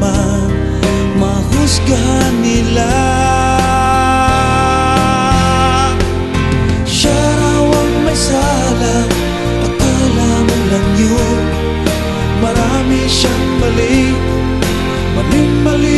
man mahusgahan nila. Siya raw ang may sala, akala mo lang yun. Marami siyang mali, maling-mali